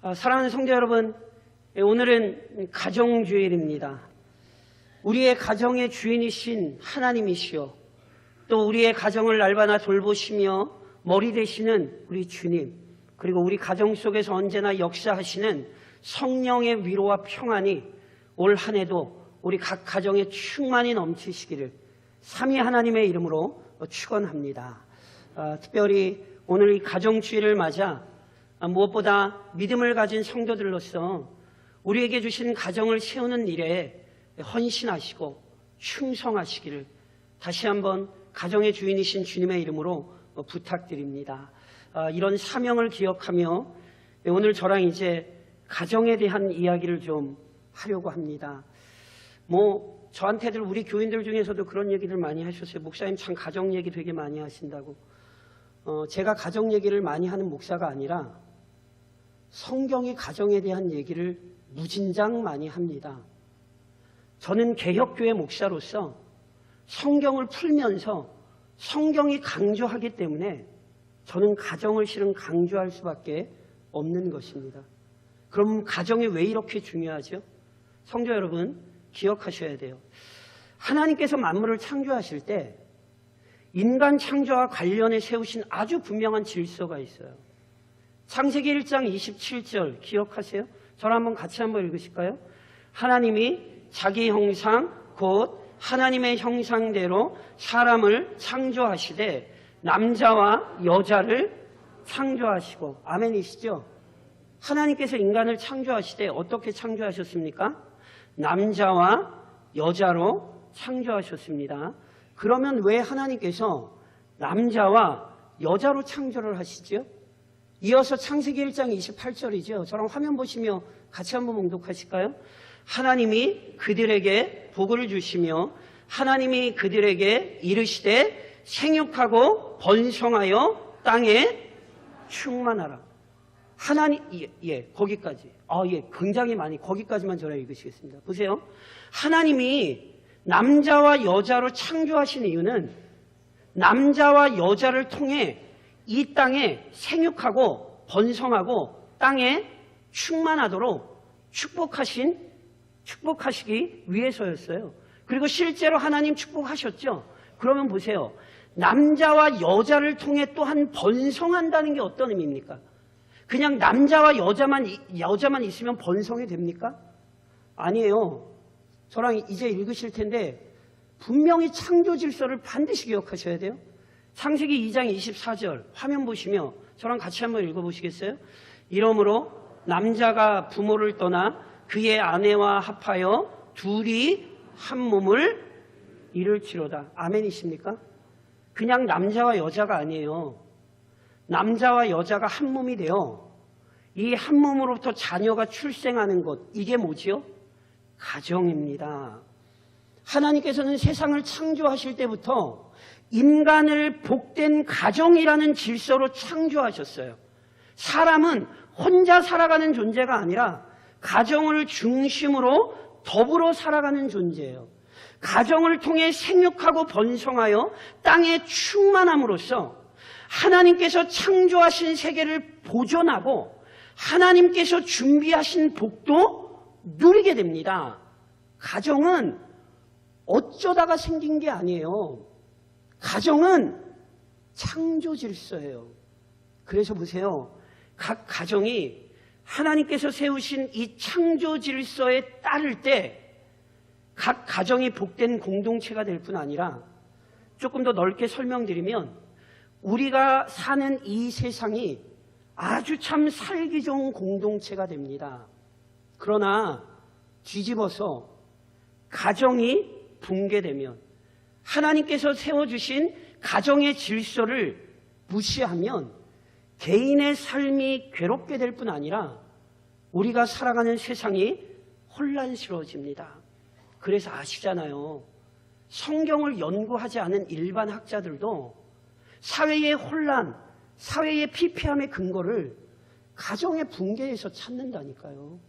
사랑하는 성도 여러분, 오늘은 가정주일입니다. 우리의 가정의 주인이신 하나님이시요, 또 우리의 가정을 날마다 돌보시며 머리 되시는 우리 주님, 그리고 우리 가정 속에서 언제나 역사하시는 성령의 위로와 평안이 올 한 해도 우리 각 가정에 충만히 넘치시기를 삼위 하나님의 이름으로 축원합니다. 특별히 오늘 이 가정주일을 맞아 무엇보다 믿음을 가진 성도들로서 우리에게 주신 가정을 세우는 일에 헌신하시고 충성하시기를 다시 한번 가정의 주인이신 주님의 이름으로 부탁드립니다. 이런 사명을 기억하며 오늘 저랑 이제 가정에 대한 이야기를 좀 하려고 합니다. 저한테들 우리 교인들 중에서도 그런 얘기를 많이 하셨어요. 목사님 참 가정 얘기 되게 많이 하신다고. 제가 가정 얘기를 많이 하는 목사가 아니라 성경이 가정에 대한 얘기를 무진장 많이 합니다. 저는 개혁교회 목사로서 성경을 풀면서 성경이 강조하기 때문에 저는 가정을 실은 강조할 수밖에 없는 것입니다. 그럼 가정이 왜 이렇게 중요하죠? 성도 여러분, 기억하셔야 돼요. 하나님께서 만물을 창조하실 때 인간 창조와 관련해 세우신 아주 분명한 질서가 있어요. 창세기 1장 27절 기억하세요? 저랑 한번 같이 한번 읽으실까요? 하나님이 자기 형상 곧 하나님의 형상대로 사람을 창조하시되 남자와 여자를 창조하시고. 아멘이시죠? 하나님께서 인간을 창조하시되 어떻게 창조하셨습니까? 남자와 여자로 창조하셨습니다. 그러면 왜 하나님께서 남자와 여자로 창조를 하시죠? 이어서 창세기 1장 28절이죠. 저랑 화면 보시며 같이 한번 봉독하실까요? 하나님이 그들에게 복을 주시며 하나님이 그들에게 이르시되 생육하고 번성하여 땅에 충만하라. 하나님, 거기까지. 굉장히 많이, 거기까지만 저랑 읽으시겠습니다. 보세요. 하나님이 남자와 여자로 창조하신 이유는 남자와 여자를 통해 이 땅에 생육하고 번성하고 땅에 충만하도록 축복하시기 위해서였어요. 그리고 실제로 하나님 축복하셨죠. 그러면 보세요. 남자와 여자를 통해 또한 번성한다는 게 어떤 의미입니까? 그냥 남자와 여자만 있으면 번성이 됩니까? 아니에요. 저랑 이제 읽으실 텐데 분명히 창조 질서를 반드시 기억하셔야 돼요. 창세기 2장 24절 화면 보시며 저랑 같이 한번 읽어보시겠어요? 이러므로 남자가 부모를 떠나 그의 아내와 합하여 둘이 한 몸을 이룰지로다. 아멘이십니까? 그냥 남자와 여자가 아니에요. 남자와 여자가 한 몸이 되어 이 한 몸으로부터 자녀가 출생하는 것, 이게 뭐지요? 가정입니다. 하나님께서는 세상을 창조하실 때부터 인간을 복된 가정이라는 질서로 창조하셨어요. 사람은 혼자 살아가는 존재가 아니라 가정을 중심으로 더불어 살아가는 존재예요. 가정을 통해 생육하고 번성하여 땅에 충만함으로써 하나님께서 창조하신 세계를 보존하고 하나님께서 준비하신 복도 누리게 됩니다. 가정은 어쩌다가 생긴 게 아니에요. 가정은 창조 질서예요. 그래서 보세요. 각 가정이 하나님께서 세우신 이 창조 질서에 따를 때 각 가정이 복된 공동체가 될 뿐 아니라 조금 더 넓게 설명드리면 우리가 사는 이 세상이 아주 참 살기 좋은 공동체가 됩니다. 그러나 뒤집어서 가정이 붕괴되면 하나님께서 세워주신 가정의 질서를 무시하면 개인의 삶이 괴롭게 될 뿐 아니라 우리가 살아가는 세상이 혼란스러워집니다. 그래서 아시잖아요. 성경을 연구하지 않은 일반 학자들도 사회의 혼란, 사회의 피폐함의 근거를 가정의 붕괴에서 찾는다니까요.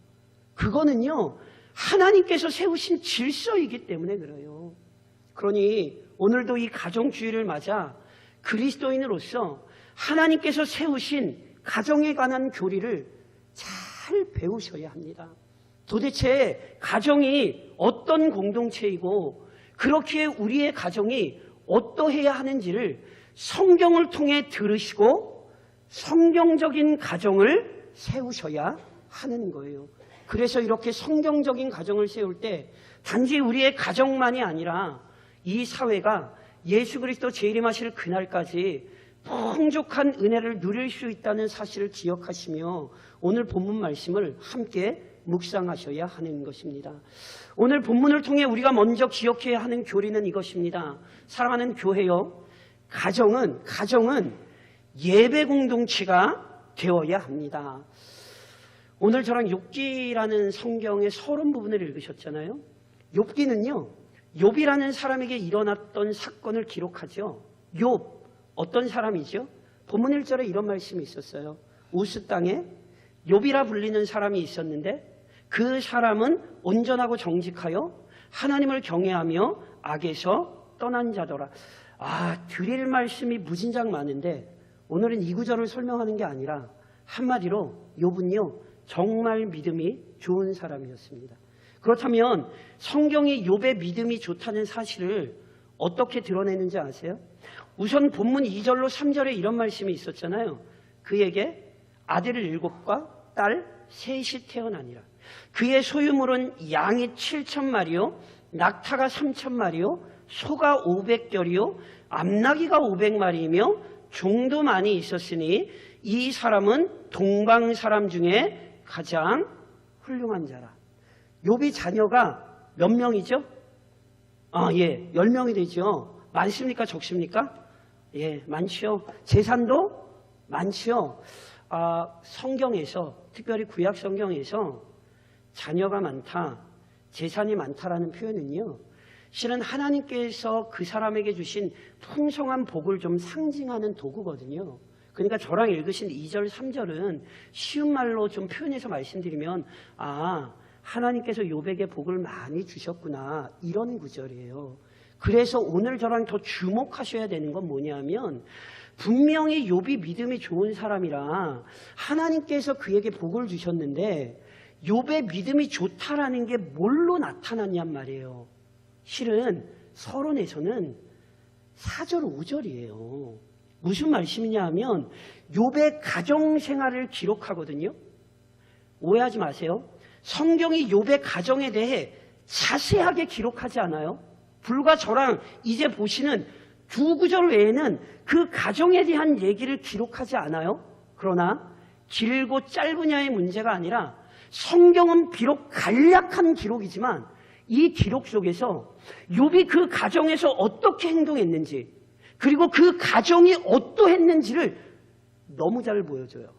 그거는요, 하나님께서 세우신 질서이기 때문에 그래요. 그러니 오늘도 이 가정주의를 맞아 그리스도인으로서 하나님께서 세우신 가정에 관한 교리를 잘 잘 배우셔야 합니다. 도대체 가정이 어떤 공동체이고 그렇기에 우리의 가정이 어떠해야 하는지를 성경을 통해 들으시고 성경적인 가정을 세우셔야 하는 거예요. 그래서 이렇게 성경적인 가정을 세울 때 단지 우리의 가정만이 아니라 이 사회가 예수 그리스도 재림하실 그날까지 풍족한 은혜를 누릴 수 있다는 사실을 기억하시며 오늘 본문 말씀을 함께 묵상하셔야 하는 것입니다. 오늘 본문을 통해 우리가 먼저 기억해야 하는 교리는 이것입니다. 사랑하는 교회요, 가정은 예배 공동체가 되어야 합니다. 오늘 저랑 욥기라는 성경의 서론 부분을 읽으셨잖아요. 욥기는요, 욥이라는 사람에게 일어났던 사건을 기록하죠. 욥, 어떤 사람이죠? 본문 1절에 이런 말씀이 있었어요. 우스 땅에 욥이라 불리는 사람이 있었는데 그 사람은 온전하고 정직하여 하나님을 경외하며 악에서 떠난 자더라. 드릴 말씀이 무진장 많은데 오늘은 이 구절을 설명하는 게 아니라 한마디로 욥은요, 정말 믿음이 좋은 사람이었습니다. 그렇다면 성경이 욥의 믿음이 좋다는 사실을 어떻게 드러내는지 아세요? 우선 본문 2절로 3절에 이런 말씀이 있었잖아요. 그에게 아들 7과 딸 3이 태어나니라. 그의 소유물은 양이 7,000마리요, 낙타가 3,000마리요, 소가 500결이요, 암나귀가 500마리이며 종도 많이 있었으니 이 사람은 동방 사람 중에 가장 훌륭한 자라. 욥이 자녀가 몇 명이죠? 10명이 되죠. 많습니까? 적습니까? 많죠. 재산도 많죠. 성경에서, 특별히 구약 성경에서 자녀가 많다, 재산이 많다라는 표현은요, 실은 하나님께서 그 사람에게 주신 풍성한 복을 좀 상징하는 도구거든요. 그러니까 저랑 읽으신 2절, 3절은 쉬운 말로 좀 표현해서 말씀드리면 하나님께서 욥에게 복을 많이 주셨구나, 이런 구절이에요. 그래서 오늘 저랑 더 주목하셔야 되는 건 뭐냐면 분명히 욥이 믿음이 좋은 사람이라 하나님께서 그에게 복을 주셨는데 욥의 믿음이 좋다라는 게 뭘로 나타났냔 말이에요. 실은 서론에서는 4절, 5절이에요. 무슨 말씀이냐 하면 욥의 가정생활을 기록하거든요. 오해하지 마세요. 성경이 욥의 가정에 대해 자세하게 기록하지 않아요. 불과 저랑 이제 보시는 2구절 외에는 그 가정에 대한 얘기를 기록하지 않아요. 그러나 길고 짧으냐의 문제가 아니라 성경은 비록 간략한 기록이지만 이 기록 속에서 욥이 그 가정에서 어떻게 행동했는지 그리고 그 가정이 어떠했는지를 너무 잘 보여줘요.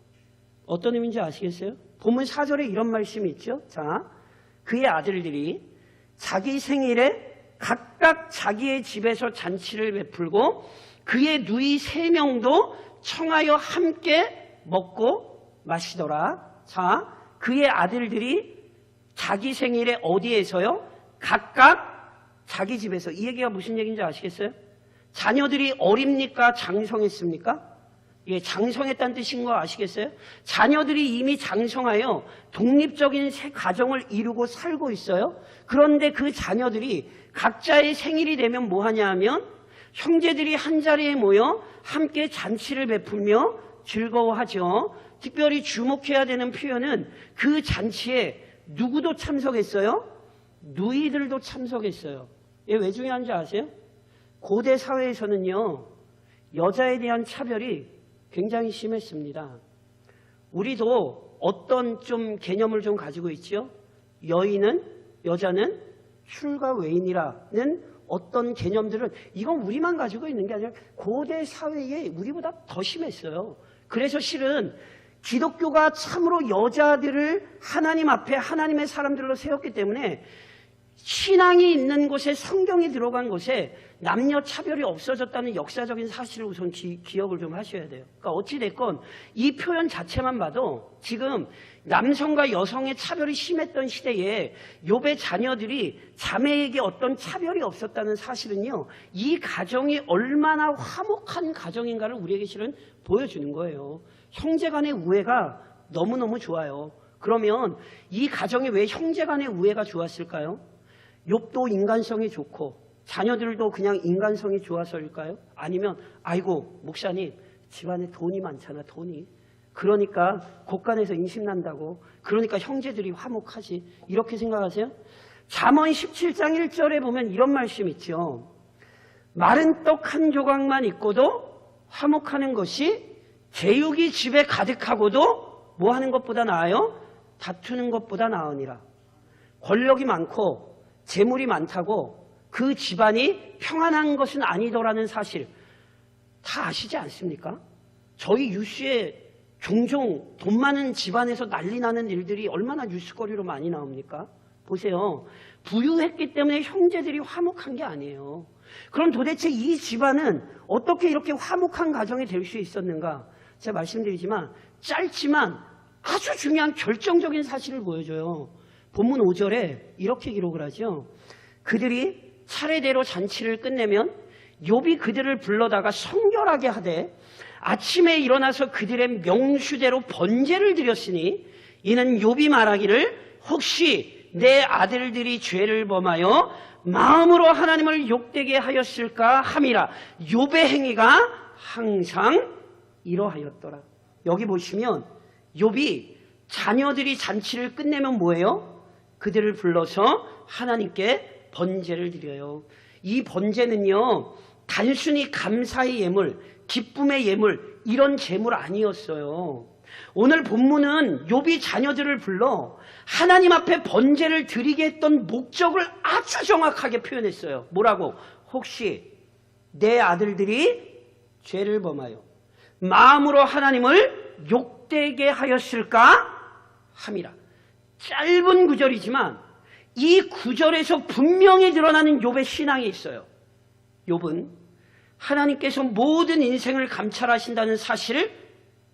어떤 의미인지 아시겠어요? 본문 4절에 이런 말씀이 있죠. 자, 그의 아들들이 자기 생일에 각각 자기의 집에서 잔치를 베풀고 그의 누이 3명도 청하여 함께 먹고 마시더라. 자, 그의 아들들이 자기 생일에 어디에서요? 각각 자기 집에서. 이 얘기가 무슨 얘기인지 아시겠어요? 자녀들이 어립니까? 장성했습니까? 장성했다는 뜻인 거 아시겠어요? 자녀들이 이미 장성하여 독립적인 새 가정을 이루고 살고 있어요. 그런데 그 자녀들이 각자의 생일이 되면 뭐 하냐 하면 형제들이 한자리에 모여 함께 잔치를 베풀며 즐거워하죠. 특별히 주목해야 되는 표현은 그 잔치에 누구도 참석했어요? 누이들도 참석했어요. 이게 왜 중요한지 아세요? 고대 사회에서는요, 여자에 대한 차별이 굉장히 심했습니다. 우리도 어떤 좀 개념을 좀 가지고 있죠. 여자는 술과 외인이라는 어떤 개념들은 이건 우리만 가지고 있는 게 아니라 고대 사회에 우리보다 더 심했어요. 그래서 실은 기독교가 참으로 여자들을 하나님 앞에 하나님의 사람들로 세웠기 때문에 신앙이 있는 곳에, 성경이 들어간 곳에 남녀 차별이 없어졌다는 역사적인 사실을 우선 기억을 좀 하셔야 돼요. 그러니까 어찌됐건 이 표현 자체만 봐도 지금 남성과 여성의 차별이 심했던 시대에 욥의 자녀들이 자매에게 어떤 차별이 없었다는 사실은요, 이 가정이 얼마나 화목한 가정인가를 우리에게 실은 보여주는 거예요. 형제 간의 우애가 너무너무 좋아요. 그러면 이 가정에 왜 형제간의 우애가 좋았을까요? 욥도 인간성이 좋고 자녀들도 그냥 인간성이 좋아서일까요? 아니면 아이고 목사님 집안에 돈이 많잖아, 돈이. 그러니까 곳간에서 인심난다고. 그러니까 형제들이 화목하지. 이렇게 생각하세요? 잠언 17장 1절에 보면 이런 말씀 있죠. 마른 떡 한 조각만 있고도 화목하는 것이 제육이 집에 가득하고도 뭐 하는 것보다 나아요? 다투는 것보다 나으니라. 권력이 많고 재물이 많다고 그 집안이 평안한 것은 아니더라는 사실 다 아시지 않습니까? 저희 뉴스에 종종 돈 많은 집안에서 난리 나는 일들이 얼마나 뉴스거리로 많이 나옵니까? 보세요. 부유했기 때문에 형제들이 화목한 게 아니에요. 그럼 도대체 이 집안은 어떻게 이렇게 화목한 가정이 될 수 있었는가? 제가 말씀드리지만 짧지만 아주 중요한 결정적인 사실을 보여줘요. 본문 5절에 이렇게 기록을 하죠. 그들이 차례대로 잔치를 끝내면 욥이 그들을 불러다가 성결하게 하되 아침에 일어나서 그들의 명수대로 번제를 드렸으니 이는 욥이 말하기를 혹시 내 아들들이 죄를 범하여 마음으로 하나님을 욕되게 하였을까 함이라. 욥의 행위가 항상 이러하였더라. 여기 보시면 욥이 자녀들이 잔치를 끝내면 뭐예요? 그들을 불러서 하나님께 번제를 드려요. 이 번제는요 단순히 감사의 예물, 기쁨의 예물 이런 제물 아니었어요. 오늘 본문은 욥이 자녀들을 불러 하나님 앞에 번제를 드리게 했던 목적을 아주 정확하게 표현했어요. 뭐라고? 혹시 내 아들들이 죄를 범하여 마음으로 하나님을 욕되게 하였을까 함이라. 짧은 구절이지만 이 구절에서 분명히 드러나는 욥의 신앙이 있어요. 욥은 하나님께서 모든 인생을 감찰하신다는 사실을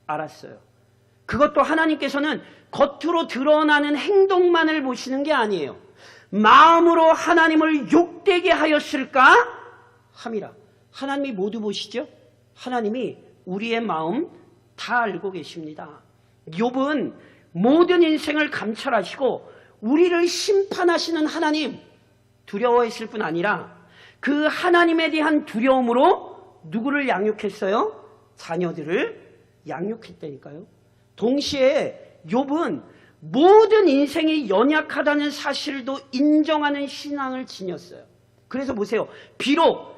알았어요. 그것도 하나님께서는 겉으로 드러나는 행동만을 보시는 게 아니에요. 마음으로 하나님을 욕되게 하였을까 함이라. 하나님이 모두 보시죠? 하나님이 우리의 마음 다 알고 계십니다. 욥은 모든 인생을 감찰하시고 우리를 심판하시는 하나님 두려워했을 뿐 아니라 그 하나님에 대한 두려움으로 누구를 양육했어요? 자녀들을 양육했다니까요. 동시에 욥은 모든 인생이 연약하다는 사실도 인정하는 신앙을 지녔어요. 그래서 보세요. 비록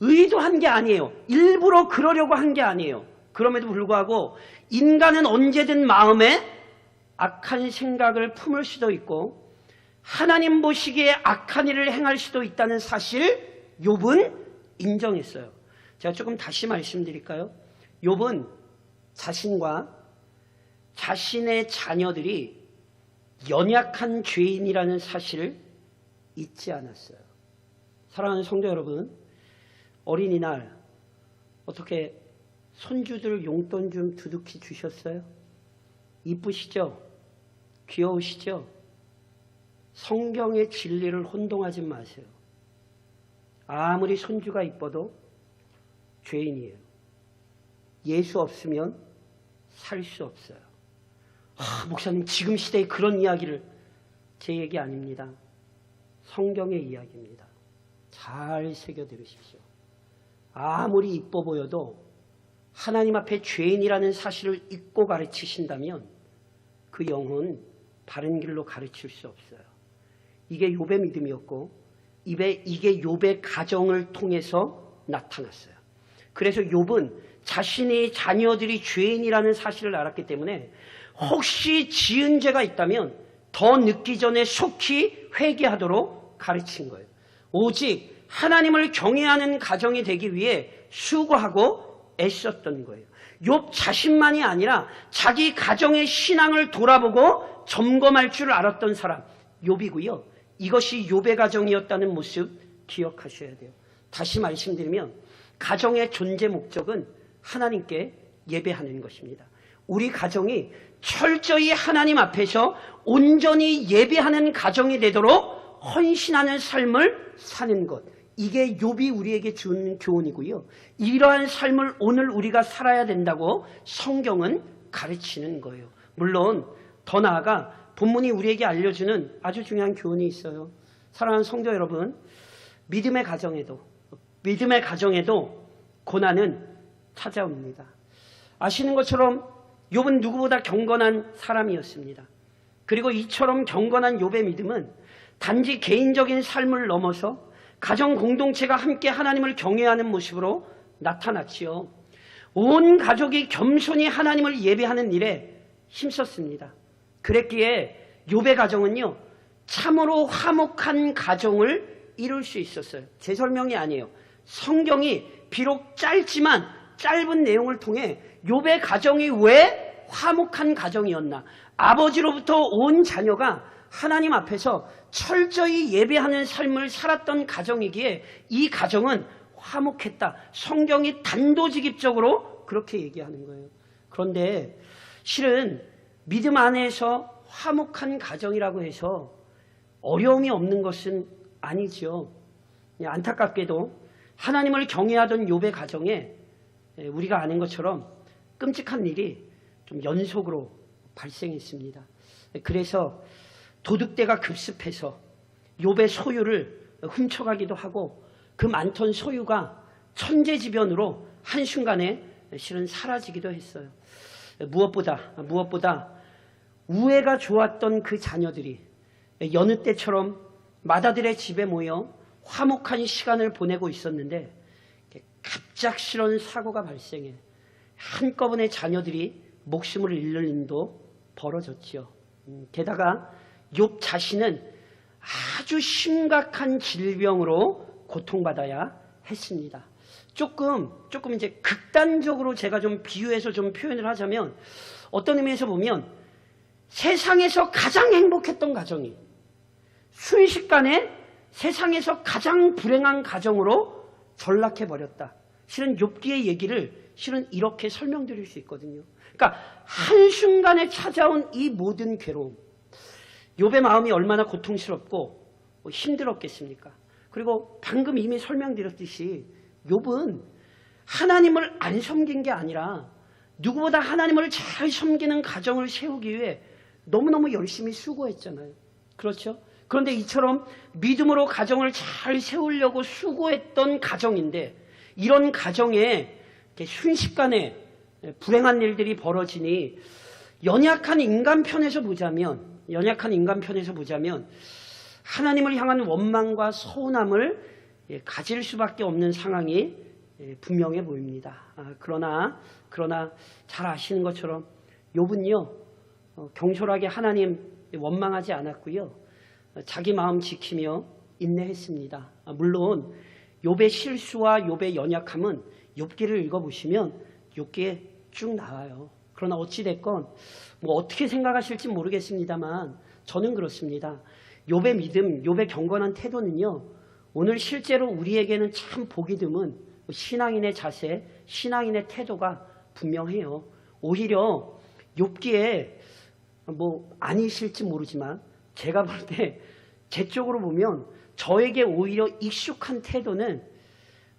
의도한 게 아니에요. 일부러 그러려고 한 게 아니에요. 그럼에도 불구하고 인간은 언제든 마음에 악한 생각을 품을 수도 있고 하나님 보시기에 악한 일을 행할 수도 있다는 사실을 욥은 인정했어요. 제가 조금 다시 말씀드릴까요? 욥은 자신과 자신의 자녀들이 연약한 죄인이라는 사실을 잊지 않았어요. 사랑하는 성도 여러분, 어린이날 어떻게 손주들 용돈 좀 두둑히 주셨어요? 이쁘시죠? 귀여우시죠? 성경의 진리를 혼동하지 마세요. 아무리 손주가 이뻐도 죄인이에요. 예수 없으면 살 수 없어요. 목사님 지금 시대에 그런 이야기를, 제 얘기 아닙니다. 성경의 이야기입니다. 잘 새겨 들으십시오. 아무리 이뻐 보여도 하나님 앞에 죄인이라는 사실을 잊고 가르치신다면 그 영혼 바른 길로 가르칠 수 없어요. 이게 욥의 믿음이었고 이게 욥의 가정을 통해서 나타났어요. 그래서 욥은 자신의 자녀들이 죄인이라는 사실을 알았기 때문에 혹시 지은 죄가 있다면 더 늦기 전에 속히 회개하도록 가르친 거예요. 오직 하나님을 경외하는 가정이 되기 위해 수고하고 애썼던 거예요. 욥 자신만이 아니라 자기 가정의 신앙을 돌아보고 점검할 줄 알았던 사람 욥이고요. 이것이 욥의 가정이었다는 모습 기억하셔야 돼요. 다시 말씀드리면 가정의 존재 목적은 하나님께 예배하는 것입니다. 우리 가정이 철저히 하나님 앞에서 온전히 예배하는 가정이 되도록 헌신하는 삶을 사는 것, 이게 욥이 우리에게 준 교훈이고요. 이러한 삶을 오늘 우리가 살아야 된다고 성경은 가르치는 거예요. 물론 더 나아가 본문이 우리에게 알려주는 아주 중요한 교훈이 있어요. 사랑하는 성도 여러분, 믿음의 가정에도 고난은 찾아옵니다. 아시는 것처럼 욥은 누구보다 경건한 사람이었습니다. 그리고 이처럼 경건한 욥의 믿음은 단지 개인적인 삶을 넘어서 가정 공동체가 함께 하나님을 경외하는 모습으로 나타났지요. 온 가족이 겸손히 하나님을 예배하는 일에 힘썼습니다. 그랬기에 욥의 가정은요, 참으로 화목한 가정을 이룰 수 있었어요. 제 설명이 아니에요. 성경이 비록 짧지만 짧은 내용을 통해 욥의 가정이 왜 화목한 가정이었나, 아버지로부터 온 자녀가 하나님 앞에서 철저히 예배하는 삶을 살았던 가정이기에 이 가정은 화목했다. 성경이 단도직입적으로 그렇게 얘기하는 거예요. 그런데 실은 믿음 안에서 화목한 가정이라고 해서 어려움이 없는 것은 아니죠. 안타깝게도 하나님을 경외하던 욥의 가정에 우리가 아는 것처럼 끔찍한 일이 좀 연속으로 발생했습니다. 그래서 도둑대가 급습해서 욥의 소유를 훔쳐가기도 하고 그 많던 소유가 천재지변으로 한순간에 실은 사라지기도 했어요. 무엇보다 우애가 좋았던 그 자녀들이 여느 때처럼 맏아들의 집에 모여 화목한 시간을 보내고 있었는데 갑작스러운 사고가 발생해 한꺼번에 자녀들이 목숨을 잃는 일도 벌어졌지요. 게다가 욥 자신은 아주 심각한 질병으로 고통받아야 했습니다. 조금 이제 극단적으로 제가 좀 비유해서 좀 표현을 하자면 어떤 의미에서 보면 세상에서 가장 행복했던 가정이 순식간에 세상에서 가장 불행한 가정으로 전락해버렸다. 실은 욥기의 얘기를 실은 이렇게 설명드릴 수 있거든요. 그러니까 한순간에 찾아온 이 모든 괴로움, 욥의 마음이 얼마나 고통스럽고 힘들었겠습니까? 그리고 방금 이미 설명드렸듯이 욥은 하나님을 안 섬긴 게 아니라 누구보다 하나님을 잘 섬기는 가정을 세우기 위해 너무너무 열심히 수고했잖아요. 그렇죠? 그런데 이처럼 믿음으로 가정을 잘 세우려고 수고했던 가정인데 이런 가정에 순식간에 불행한 일들이 벌어지니 연약한 인간 편에서 보자면 하나님을 향한 원망과 서운함을 가질 수밖에 없는 상황이 분명해 보입니다. 그러나 잘 아시는 것처럼 욥은요 경솔하게 하나님 원망하지 않았고요. 자기 마음 지키며 인내했습니다. 물론 욥의 실수와 욥의 연약함은 욥기를 읽어보시면 욥기에 쭉 나와요. 그러나 어찌됐건 뭐 어떻게 생각하실지 모르겠습니다만 저는 그렇습니다. 욥의 믿음, 욥의 경건한 태도는요 오늘 실제로 우리에게는 참 보기 드문 신앙인의 자세, 신앙인의 태도가 분명해요. 오히려 욥기에 뭐 아니실지 모르지만 제가 볼 때 제 쪽으로 보면 저에게 오히려 익숙한 태도는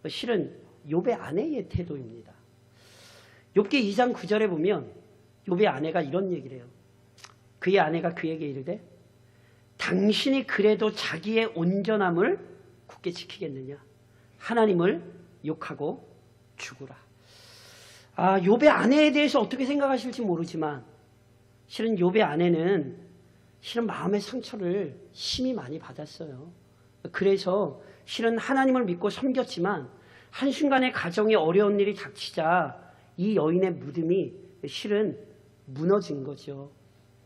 실은 욥의 아내의 태도입니다. 욥기 2장 9절에 보면 욥의 아내가 이런 얘기를 해요. 그의 아내가 그에게 이르되 당신이 그래도 자기의 온전함을 굳게 지키겠느냐? 하나님을 욕하고 죽으라. 욥의 아내에 대해서 어떻게 생각하실지 모르지만 실은 욥의 아내는 실은 마음의 상처를 심히 많이 받았어요. 그래서 실은 하나님을 믿고 섬겼지만 한순간에 가정에 어려운 일이 닥치자 이 여인의 믿음이 실은 무너진 거죠.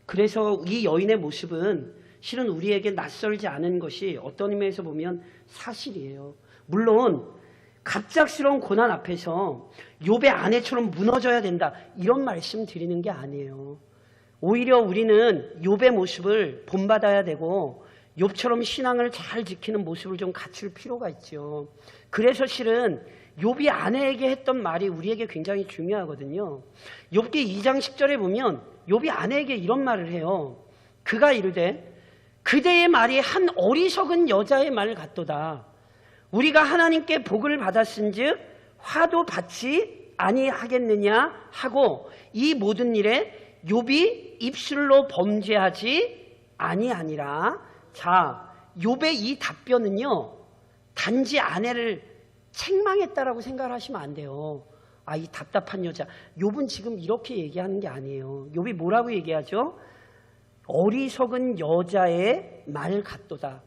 그래서 이 여인의 모습은 실은 우리에게 낯설지 않은 것이 어떤 의미에서 보면 사실이에요. 물론 갑작스러운 고난 앞에서 욥의 아내처럼 무너져야 된다 이런 말씀 드리는 게 아니에요. 오히려 우리는 욥의 모습을 본받아야 되고 욥처럼 신앙을 잘 지키는 모습을 좀 갖출 필요가 있죠. 그래서 실은 욥이 아내에게 했던 말이 우리에게 굉장히 중요하거든요. 욥기 2장 10절에 보면 욥이 아내에게 이런 말을 해요. 그가 이르되 그대의 말이 한 어리석은 여자의 말 같도다. 우리가 하나님께 복을 받았은즉 화도 받지 아니하겠느냐 하고 이 모든 일에 욥이 입술로 범죄하지 아니하니라. 자, 욥의 이 답변은요, 단지 아내를 책망했다라고 생각을 하시면 안 돼요. 아, 이 답답한 여자. 욥은 지금 이렇게 얘기하는 게 아니에요. 욥이 뭐라고 얘기하죠? 어리석은 여자의 말 같도다.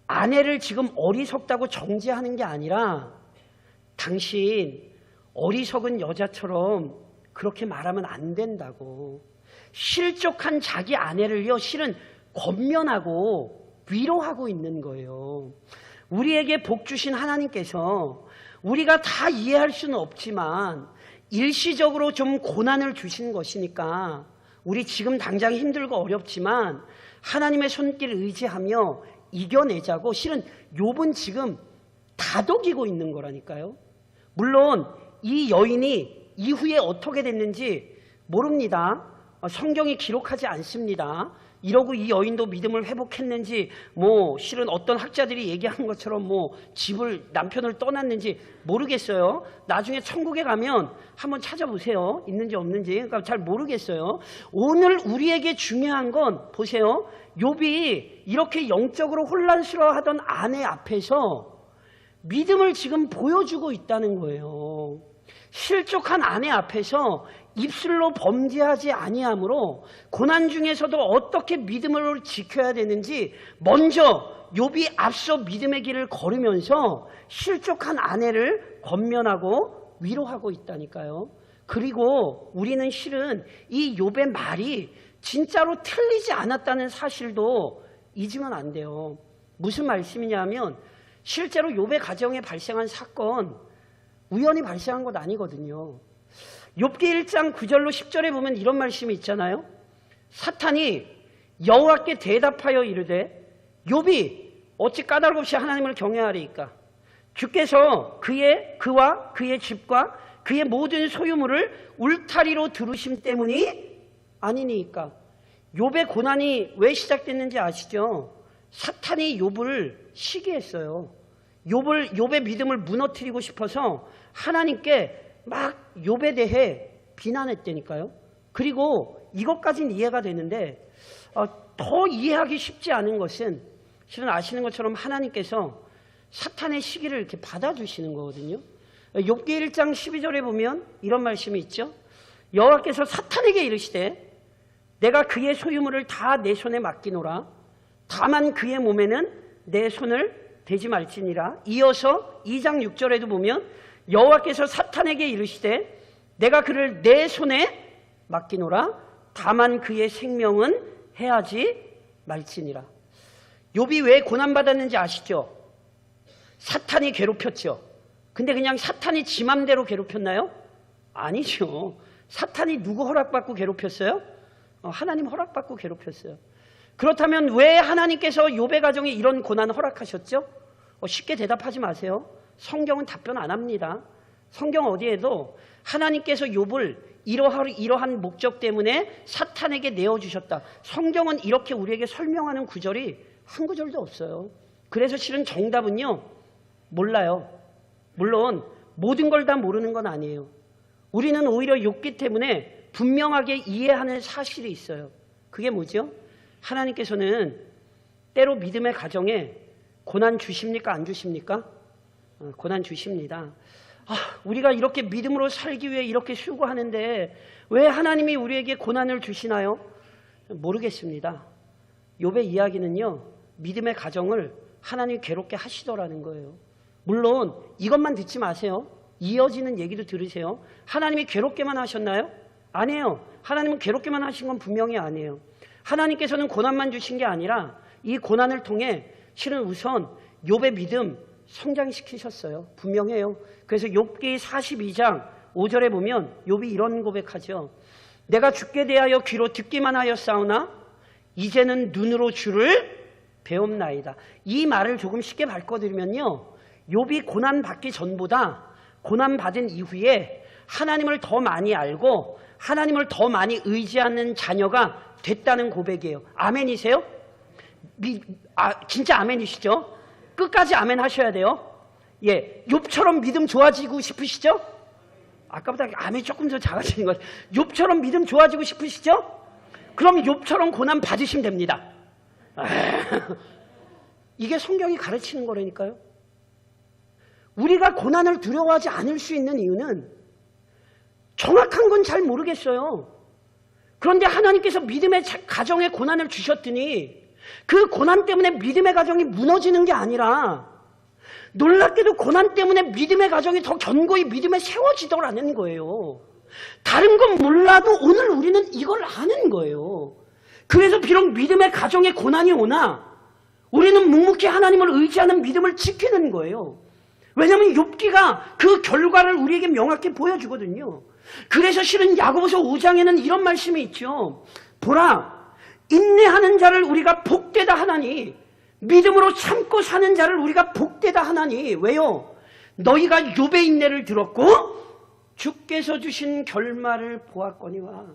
아내를 지금 어리석다고 정죄하는 게 아니라, 당신 어리석은 여자처럼 그렇게 말하면 안 된다고. 실족한 자기 아내를요, 실은 권면하고 위로하고 있는 거예요. 우리에게 복 주신 하나님께서 우리가 다 이해할 수는 없지만 일시적으로 좀 고난을 주신 것이니까 우리 지금 당장 힘들고 어렵지만 하나님의 손길을 의지하며 이겨내자고, 실은 욥은 지금 다독이고 있는 거라니까요. 물론 이 여인이 이후에 어떻게 됐는지 모릅니다. 성경이 기록하지 않습니다. 이러고 이 여인도 믿음을 회복했는지, 실은 어떤 학자들이 얘기하는 것처럼 집을, 남편을 떠났는지 모르겠어요. 나중에 천국에 가면 한번 찾아보세요. 있는지 없는지. 그러니까 잘 모르겠어요. 오늘 우리에게 중요한 건 보세요. 욥이 이렇게 영적으로 혼란스러워하던 아내 앞에서 믿음을 지금 보여주고 있다는 거예요. 실족한 아내 앞에서 입술로 범죄하지 아니하므로 고난 중에서도 어떻게 믿음을 지켜야 되는지 먼저 욥이 앞서 믿음의 길을 걸으면서 실족한 아내를 권면하고 위로하고 있다니까요. 그리고 우리는 실은 이 욥의 말이 진짜로 틀리지 않았다는 사실도 잊으면 안 돼요. 무슨 말씀이냐면 실제로 욥의 가정에 발생한 사건 우연히 발생한 것 아니거든요. 욥기 1장 9절로 10절에 보면 이런 말씀이 있잖아요. 사탄이 여호와께 대답하여 이르되 욥이 어찌 까닭 없이 하나님을 경외하리이까? 주께서 그와 그의 집과 그의 모든 소유물을 울타리로 두르심 때문이 아니니까. 욥의 고난이 왜 시작됐는지 아시죠? 사탄이 욥을 시기했어요. 욥의 믿음을 무너뜨리고 싶어서 하나님께 막 욥에 대해 비난했다니까요. 그리고 이것까지는 이해가 되는데 더 이해하기 쉽지 않은 것은 실은 아시는 것처럼 하나님께서 사탄의 시기를 이렇게 받아주시는 거거든요. 욥기 1장 12절에 보면 이런 말씀이 있죠. 여호와께서 사탄에게 이르시되 내가 그의 소유물을 다 내 손에 맡기노라. 다만 그의 몸에는 내 손을 대지 말지니라. 이어서 2장 6절에도 보면 여호와께서 사탄에게 이르시되 내가 그를 내 손에 맡기노라. 다만 그의 생명은 해하지 말지니라. 욥이 왜 고난받았는지 아시죠? 사탄이 괴롭혔죠. 근데 그냥 사탄이 지 맘대로 괴롭혔나요? 아니죠. 사탄이 누구 허락받고 괴롭혔어요? 하나님 허락받고 괴롭혔어요. 그렇다면 왜 하나님께서 욥의 가정에 이런 고난 허락하셨죠? 쉽게 대답하지 마세요. 성경은 답변 안 합니다. 성경 어디에도 하나님께서 욥을 이러한 목적 때문에 사탄에게 내어주셨다. 성경은 이렇게 우리에게 설명하는 구절이 한 구절도 없어요. 그래서 실은 정답은요, 몰라요. 물론 모든 걸 다 모르는 건 아니에요. 우리는 오히려 욥기 때문에 분명하게 이해하는 사실이 있어요. 그게 뭐죠? 하나님께서는 때로 믿음의 가정에 고난 주십니까? 안 주십니까? 고난 주십니다. 우리가 이렇게 믿음으로 살기 위해 이렇게 수고하는데 왜 하나님이 우리에게 고난을 주시나요? 모르겠습니다. 욥의 이야기는요, 믿음의 가정을 하나님이 괴롭게 하시더라는 거예요. 물론 이것만 듣지 마세요. 이어지는 얘기도 들으세요. 하나님이 괴롭게만 하셨나요? 아니에요. 하나님은 괴롭게만 하신 건 분명히 아니에요. 하나님께서는 고난만 주신 게 아니라 이 고난을 통해 실은 우선 욥의 믿음 성장시키셨어요. 분명해요. 그래서 욥기 42장 5절에 보면 욥이 이런 고백하죠. 내가 주께 대하여 귀로 듣기만 하였사오나 이제는 눈으로 주를 배움나이다. 이 말을 조금 쉽게 바꿔드리면요, 욥이 고난받기 전보다 고난받은 이후에 하나님을 더 많이 알고 하나님을 더 많이 의지하는 자녀가 됐다는 고백이에요. 아멘이세요? 진짜 아멘이시죠? 끝까지 아멘 하셔야 돼요. 예, 욥처럼 믿음 좋아지고 싶으시죠? 아까보다 암이 조금 더 작아지는 것 같아요. 욥처럼 믿음 좋아지고 싶으시죠? 그럼 욥처럼 고난 받으시면 됩니다. 이게 성경이 가르치는 거라니까요. 우리가 고난을 두려워하지 않을 수 있는 이유는 정확한 건 잘 모르겠어요. 그런데 하나님께서 믿음의 가정에 고난을 주셨더니 그 고난 때문에 믿음의 가정이 무너지는 게 아니라 놀랍게도 고난 때문에 믿음의 가정이 더 견고히 믿음에 세워지더라는 거예요. 다른 건 몰라도 오늘 우리는 이걸 아는 거예요. 그래서 비록 믿음의 가정에 고난이 오나 우리는 묵묵히 하나님을 의지하는 믿음을 지키는 거예요. 왜냐하면 욥기가 그 결과를 우리에게 명확히 보여주거든요. 그래서 실은 야고보서 5장에는 이런 말씀이 있죠. 보라, 인내하는 자를 우리가 복되다 하나니, 믿음으로 참고 사는 자를 우리가 복되다 하나니. 왜요? 너희가 욥의 인내를 들었고 주께서 주신 결말을 보았거니와.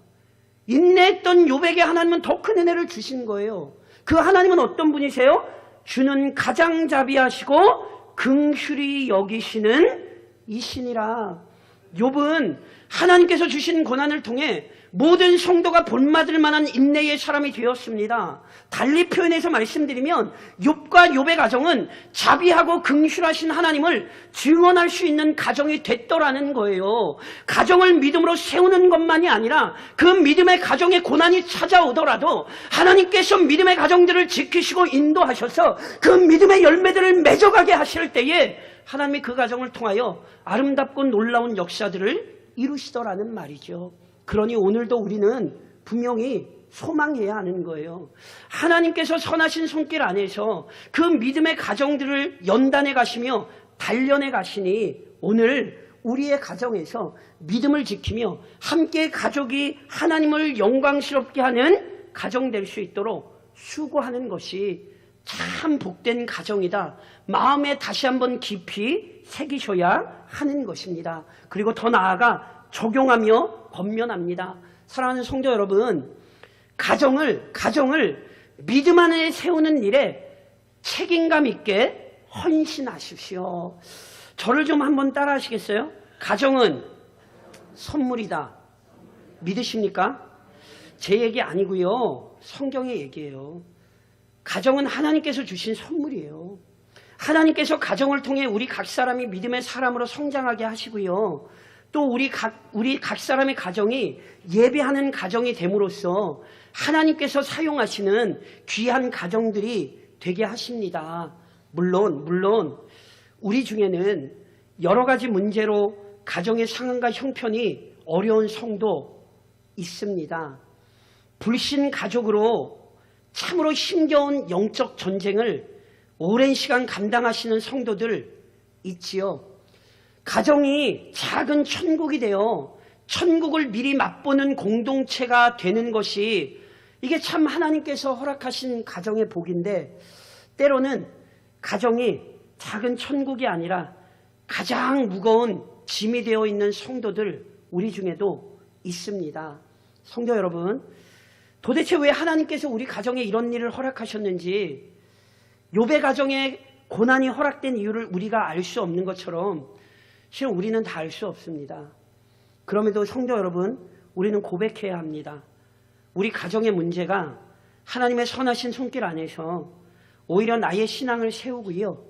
인내했던 욥에게 하나님은 더 큰 은혜를 주신 거예요. 그 하나님은 어떤 분이세요? 주는 가장자비하시고 긍휼히 여기시는 이신이라. 욥은 하나님께서 주신 고난을 통해 모든 성도가 본받을 만한 인내의 사람이 되었습니다. 달리 표현해서 말씀드리면 욥과 욥의 가정은 자비하고 긍휼하신 하나님을 증언할 수 있는 가정이 됐더라는 거예요. 가정을 믿음으로 세우는 것만이 아니라 그 믿음의 가정에 고난이 찾아오더라도 하나님께서 믿음의 가정들을 지키시고 인도하셔서 그 믿음의 열매들을 맺어가게 하실 때에 하나님이 그 가정을 통하여 아름답고 놀라운 역사들을 이루시더라는 말이죠. 그러니 오늘도 우리는 분명히 소망해야 하는 거예요. 하나님께서 선하신 손길 안에서 그 믿음의 가정들을 연단해 가시며 단련해 가시니 오늘 우리의 가정에서 믿음을 지키며 함께 가족이 하나님을 영광스럽게 하는 가정 될 수 있도록 수고하는 것이 참 복된 가정이다. 마음에 다시 한번 깊이 새기셔야 하는 것입니다. 그리고 더 나아가 적용하며 권면합니다. 사랑하는 성도 여러분, 가정을 믿음 안에 세우는 일에 책임감 있게 헌신하십시오. 저를 좀 한번 따라 하시겠어요? 가정은 선물이다. 믿으십니까? 제 얘기 아니고요. 성경의 얘기예요. 가정은 하나님께서 주신 선물이에요. 하나님께서 가정을 통해 우리 각 사람이 믿음의 사람으로 성장하게 하시고요. 또 우리 각 사람의 가정이 예배하는 가정이 됨으로써 하나님께서 사용하시는 귀한 가정들이 되게 하십니다. 물론 우리 중에는 여러 가지 문제로 가정의 상황과 형편이 어려운 성도 있습니다. 불신 가족으로 참으로 힘겨운 영적 전쟁을 오랜 시간 감당하시는 성도들 있지요. 가정이 작은 천국이 되어 천국을 미리 맛보는 공동체가 되는 것이 이게 참 하나님께서 허락하신 가정의 복인데, 때로는 가정이 작은 천국이 아니라 가장 무거운 짐이 되어 있는 성도들 우리 중에도 있습니다. 성도 여러분, 도대체 왜 하나님께서 우리 가정에 이런 일을 허락하셨는지, 욥의 가정에 고난이 허락된 이유를 우리가 알 수 없는 것처럼 실은 우리는 다 알 수 없습니다. 그럼에도 성도 여러분, 우리는 고백해야 합니다. 우리 가정의 문제가 하나님의 선하신 손길 안에서 오히려 나의 신앙을 세우고요,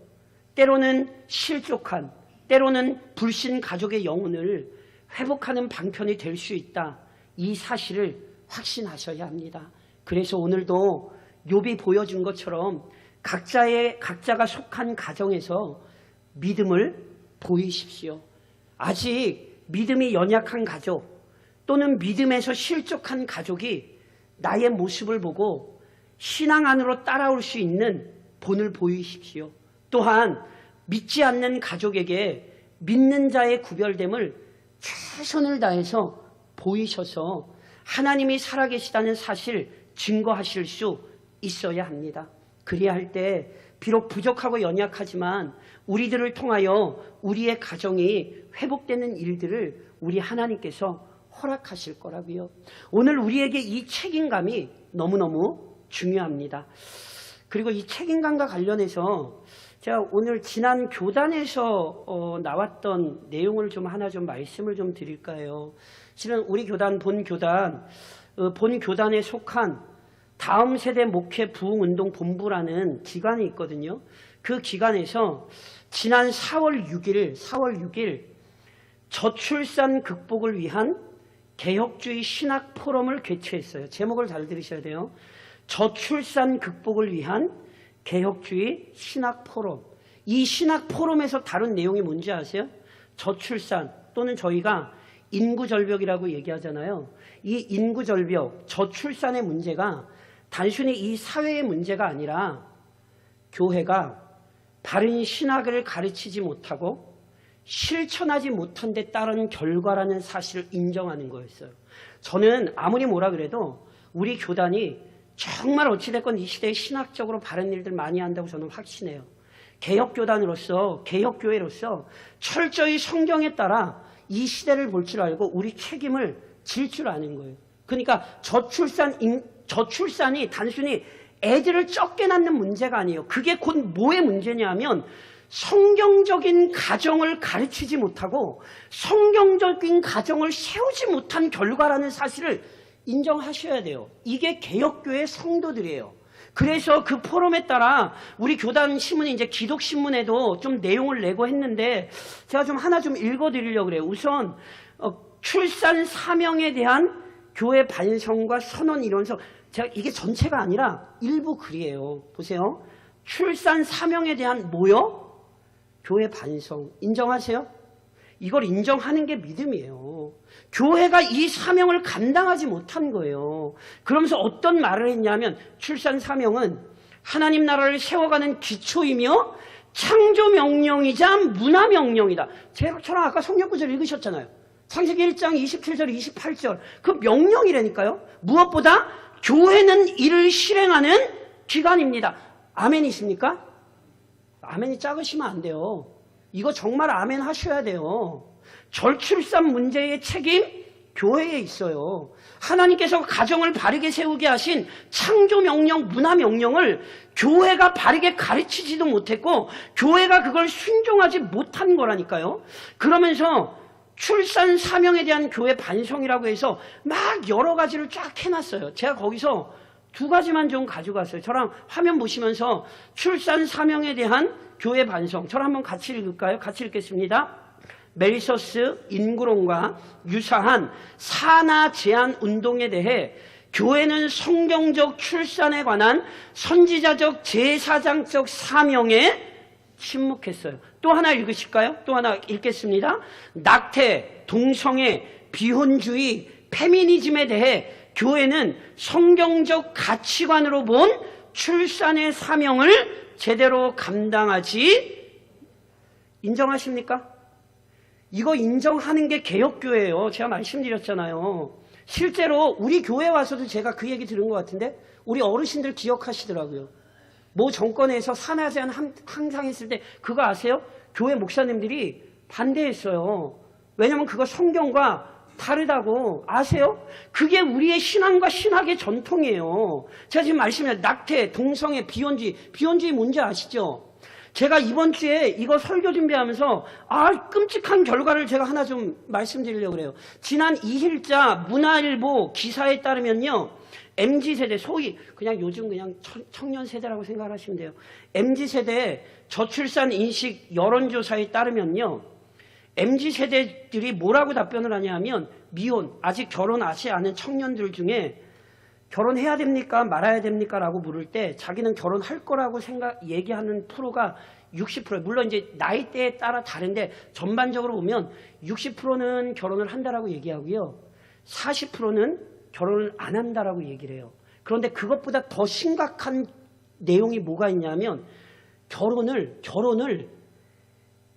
때로는 실족한, 때로는 불신 가족의 영혼을 회복하는 방편이 될 수 있다. 이 사실을 확신하셔야 합니다. 그래서 오늘도 욥이 보여준 것처럼 각자가 속한 가정에서 믿음을 보이십시오. 아직 믿음이 연약한 가족 또는 믿음에서 실족한 가족이 나의 모습을 보고 신앙 안으로 따라올 수 있는 본을 보이십시오. 또한 믿지 않는 가족에게 믿는 자의 구별됨을 최선을 다해서 보이셔서 하나님이 살아계시다는 사실 증거하실 수 있어야 합니다. 그래야 할 때 비록 부족하고 연약하지만 우리들을 통하여 우리의 가정이 회복되는 일들을 우리 하나님께서 허락하실 거라고요. 오늘 우리에게 이 책임감이 너무너무 중요합니다. 그리고 이 책임감과 관련해서 제가 오늘 지난 교단에서 나왔던 내용을 좀 하나 좀 말씀을 좀 드릴까요? 실은 우리 교단, 본 교단에 속한 다음 세대 목회 부흥운동 본부라는 기관이 있거든요. 그 기관에서 지난 4월 6일 저출산 극복을 위한 개혁주의 신학 포럼을 개최했어요. 제목을 잘 들으셔야 돼요. 저출산 극복을 위한 개혁주의 신학 포럼. 이 신학 포럼에서 다룬 내용이 뭔지 아세요? 저출산 또는 저희가 인구절벽이라고 얘기하잖아요. 이 인구절벽, 저출산의 문제가 단순히 이 사회의 문제가 아니라 교회가 바른 신학을 가르치지 못하고 실천하지 못한 데 따른 결과라는 사실을 인정하는 거였어요. 저는 아무리 뭐라 그래도 우리 교단이 정말 어찌됐건 이 시대에 신학적으로 바른 일들 많이 한다고 저는 확신해요. 개혁교단으로서, 개혁교회로서 철저히 성경에 따라 이 시대를 볼 줄 알고 우리 책임을 질 줄 아는 거예요. 그러니까 저출산이 단순히 애들을 적게 낳는 문제가 아니에요. 그게 곧 뭐의 문제냐면 성경적인 가정을 가르치지 못하고 성경적인 가정을 세우지 못한 결과라는 사실을 인정하셔야 돼요. 이게 개혁교회 성도들이에요. 그래서 그 포럼에 따라 우리 교단 신문이 이제 기독신문에도 좀 내용을 내고 했는데 제가 좀 하나 좀 읽어드리려고 그래요. 우선 출산 사명에 대한 교회 반성과 선언 이론서, 제가 이게 전체가 아니라 일부 글이에요. 보세요. 출산 사명에 대한 뭐요? 교회 반성. 인정하세요? 이걸 인정하는 게 믿음이에요. 교회가 이 사명을 감당하지 못한 거예요. 그러면서 어떤 말을 했냐면 출산 사명은 하나님 나라를 세워가는 기초이며 창조 명령이자 문화 명령이다. 저랑 아까 성경 구절 읽으셨잖아요. 창세기 1장 27절 28절. 그 명령이라니까요. 무엇보다 교회는 이를 실행하는 기관입니다. 아멘이십니까? 아멘이 작으시면 안 돼요. 이거 정말 아멘 하셔야 돼요. 저출산 문제의 책임 교회에 있어요. 하나님께서 가정을 바르게 세우게 하신 창조 명령, 문화 명령을 교회가 바르게 가르치지도 못했고 교회가 그걸 순종하지 못한 거라니까요. 그러면서 출산 사명에 대한 교회 반성이라고 해서 막 여러 가지를 쫙 해놨어요. 제가 거기서 두 가지만 좀 가져갔어요. 저랑 화면 보시면서 출산 사명에 대한 교회 반성. 저랑 한번 같이 읽을까요? 같이 읽겠습니다. 멜서스 인구론과 유사한 산하 제한 운동에 대해 교회는 성경적 출산에 관한 선지자적 제사장적 사명에 침묵했어요. 또 하나 읽으실까요? 또 하나 읽겠습니다. 낙태, 동성애, 비혼주의, 페미니즘에 대해 교회는 성경적 가치관으로 본 출산의 사명을 제대로 감당하지 인정하십니까? 이거 인정하는 게 개혁교회예요. 제가 말씀드렸잖아요. 실제로 우리 교회 와서도 제가 그 얘기 들은 것 같은데 우리 어르신들 기억하시더라고요. 모 정권에서 산하 제한 항상 했을 때 그거 아세요? 교회 목사님들이 반대했어요. 왜냐하면 그거 성경과 다르다고. 아세요? 그게 우리의 신앙과 신학의 전통이에요. 제가 지금 말씀드린 낙태, 동성애, 비혼주의 뭔지 아시죠? 제가 이번 주에 이거 설교 준비하면서 끔찍한 결과를 제가 하나 좀 말씀드리려고 그래요. 지난 2일자 문화일보 기사에 따르면요. MZ세대, 소위 그냥 요즘 그냥 청년 세대라고 생각하시면 돼요. MZ세대 저출산 인식 여론조사에 따르면요. MZ세대들이 뭐라고 답변을 하냐면 미혼, 아직 결혼하지 않은 청년들 중에 결혼해야 됩니까? 말아야 됩니까? 라고 물을 때 자기는 결혼할 거라고 얘기하는 프로가 60%. 물론 이제 나이대에 따라 다른데 전반적으로 보면 60%는 결혼을 한다라고 얘기하고요. 40%는 결혼을 안 한다라고 얘기를 해요. 그런데 그것보다 더 심각한 내용이 뭐가 있냐면 결혼을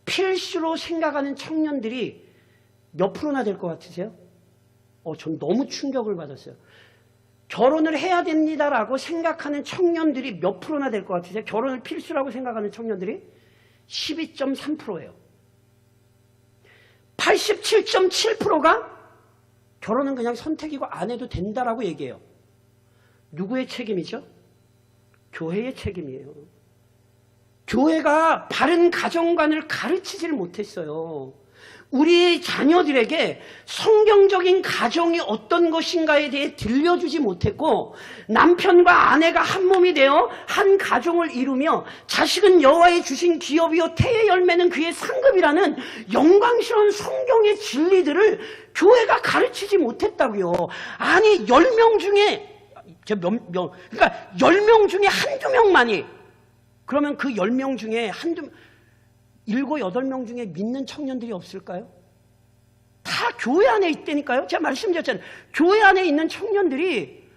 필수로 생각하는 청년들이 몇 프로나 될 것 같으세요? 전 너무 충격을 받았어요. 결혼을 해야 됩니다라고 생각하는 청년들이 몇 프로나 될 것 같으세요? 결혼을 필수라고 생각하는 청년들이 12.3%예요. 87.7%가 결혼은 그냥 선택이고 안 해도 된다라고 얘기해요. 누구의 책임이죠? 교회의 책임이에요. 교회가 바른 가정관을 가르치지를 못했어요. 우리 자녀들에게 성경적인 가정이 어떤 것인가에 대해 들려주지 못했고, 남편과 아내가 한 몸이 되어 한 가정을 이루며 자식은 여호와의 주신 기업이요 태의 열매는 그의 상급이라는 영광스러운 성경의 진리들을 교회가 가르치지 못했다고요. 아니 10명 중에 그러니까 10명 중에 한두 명만이, 그러면 그 10명 중에 7, 8명 중에 믿는 청년들이 없을까요? 다 교회 안에 있다니까요. 제가 말씀드렸잖아요. 교회 안에 있는 청년들이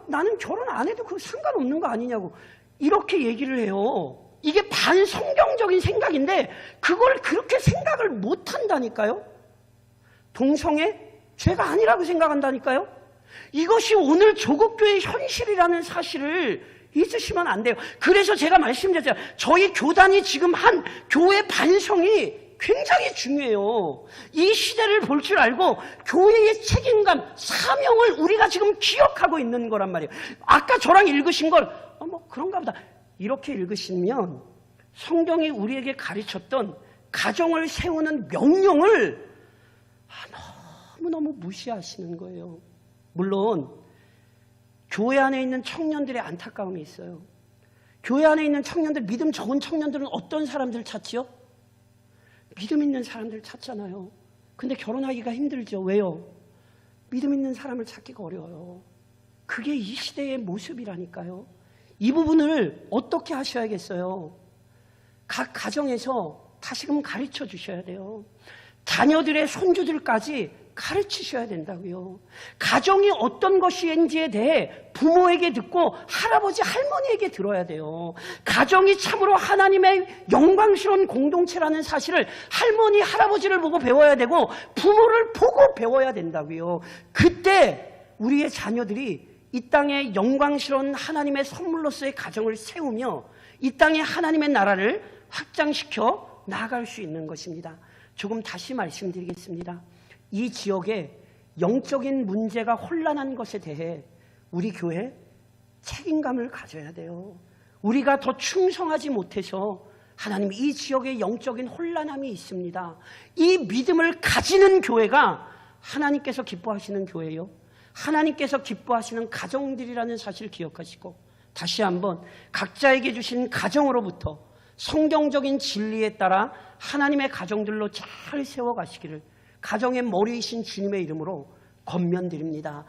나는 결혼 안 해도 그거 상관없는 거 아니냐고 이렇게 얘기를 해요. 이게 반성경적인 생각인데 그걸 그렇게 생각을 못한다니까요. 동성애 죄가 아니라고 생각한다니까요. 이것이 오늘 조국교회의 현실이라는 사실을 잊으시면 안 돼요. 그래서 제가 말씀드렸잖아요. 저희 교단이 지금 한 교회 반성이 굉장히 중요해요. 이 시대를 볼 줄 알고 교회의 책임감, 사명을 우리가 지금 기억하고 있는 거란 말이에요. 아까 저랑 읽으신 걸 뭐 그런가 보다 이렇게 읽으시면 성경이 우리에게 가르쳤던 가정을 세우는 명령을 너무너무 무시하시는 거예요. 물론 교회 안에 있는 청년들의 안타까움이 있어요. 교회 안에 있는 청년들, 믿음 적은 청년들은 어떤 사람들 찾지요? 믿음 있는 사람들 찾잖아요. 근데 결혼하기가 힘들죠. 왜요? 믿음 있는 사람을 찾기가 어려워요. 그게 이 시대의 모습이라니까요. 이 부분을 어떻게 하셔야겠어요? 각 가정에서 다시금 가르쳐 주셔야 돼요. 자녀들의 손주들까지 가르치셔야 된다고요. 가정이 어떤 것인지에 대해 부모에게 듣고 할아버지 할머니에게 들어야 돼요. 가정이 참으로 하나님의 영광스러운 공동체라는 사실을 할머니 할아버지를 보고 배워야 되고 부모를 보고 배워야 된다고요. 그때 우리의 자녀들이 이 땅에 영광스러운 하나님의 선물로서의 가정을 세우며 이 땅에 하나님의 나라를 확장시켜 나아갈 수 있는 것입니다. 조금 다시 말씀드리겠습니다. 이 지역에 영적인 문제가 혼란한 것에 대해 우리 교회 책임감을 가져야 돼요. 우리가 더 충성하지 못해서 하나님 이 지역에 영적인 혼란함이 있습니다. 이 믿음을 가지는 교회가 하나님께서 기뻐하시는 교회요. 하나님께서 기뻐하시는 가정들이라는 사실을 기억하시고 다시 한번 각자에게 주신 가정으로부터 성경적인 진리에 따라 하나님의 가정들로 잘 세워가시기를 가정의 머리이신 주님의 이름으로 권면드립니다.